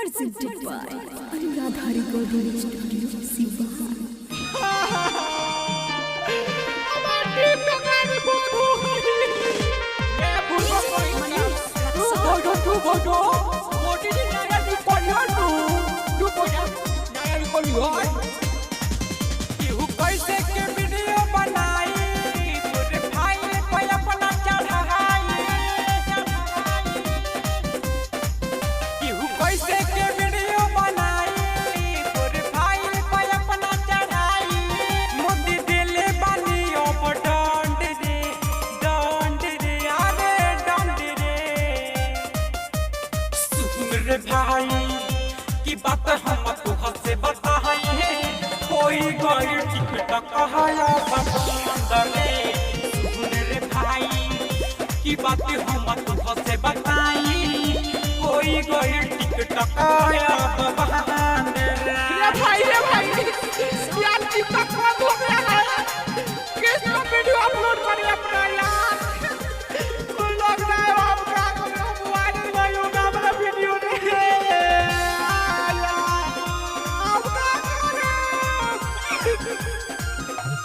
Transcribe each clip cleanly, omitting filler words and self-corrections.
presented by Anuradha Recording Studio, Sivan. भाई की बात हम तुझ से बताए कोई गई टिकट कहाया बंदरे सुन रे भाई की बात हम तुझ से बताई कोई गई टिकट कहाया बंदरे रे भाई यार टिकटॉक बंद हो गया है किसने वीडियो अपलोड करी अपना यार लोग ना आप क्या करो मोबाइल में होगा अपना वीडियो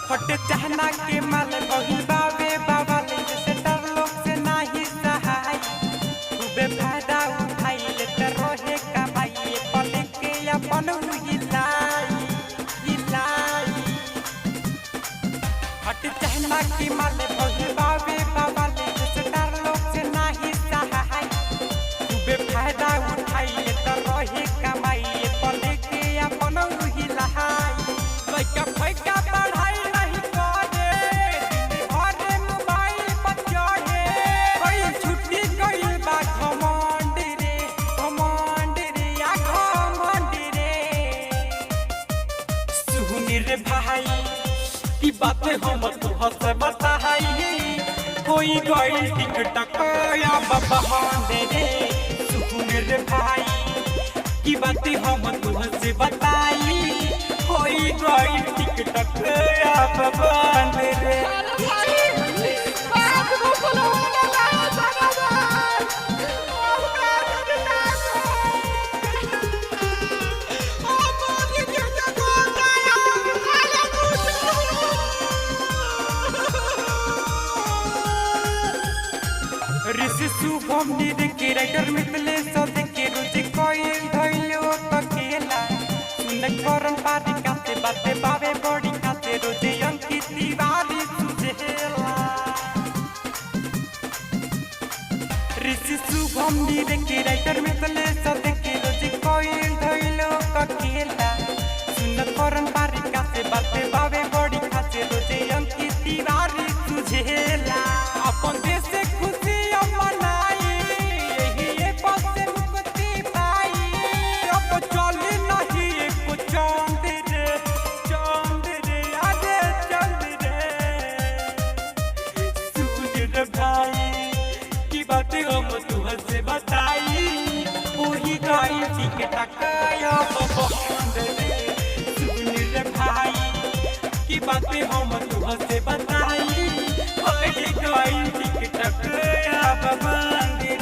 फटे चाहना के माल बही बाबे बाबा ले से डर लोग से नहीं सहाय खूबे फायदा उठाई ले ते रोहे कमाई पले के अपन हिलाई फटे चाहना के माल बही बाबे बाबा ले से डर लोग से नहीं सहाय खूबे फायदा उठाई ले ते रोहे कमाई पले के अपन हिलाई लइका फैका पढ़ाई रे भाई की बातें हम तुझ से बताई कोई गई टिकट या बहाने रे सुन रे भाई की बातें हम तुझ से बताई कोई गई टिकट या बहाने रे ऋषि शुभम निधि के राइटर मितले सो देखे रुचि कोई धइलो तकेला सुन करन पारी काते बाते बावे बॉडी काते रोजे अंकित तिवारी सुझेला ऋषि शुभम निधि के राइटर मितले सो देखे रुचि कोई धइलो तकेला सुन करन पारी काते बाते बावे बॉडी काते रोजे अंकित तिवारी सुझेला अपन देश से बातें हम तुझ से बताई वही गई टिकट या बहाने सुन रे भाई की बातें हम तुझ से बताई वही गई टिकट या बहाने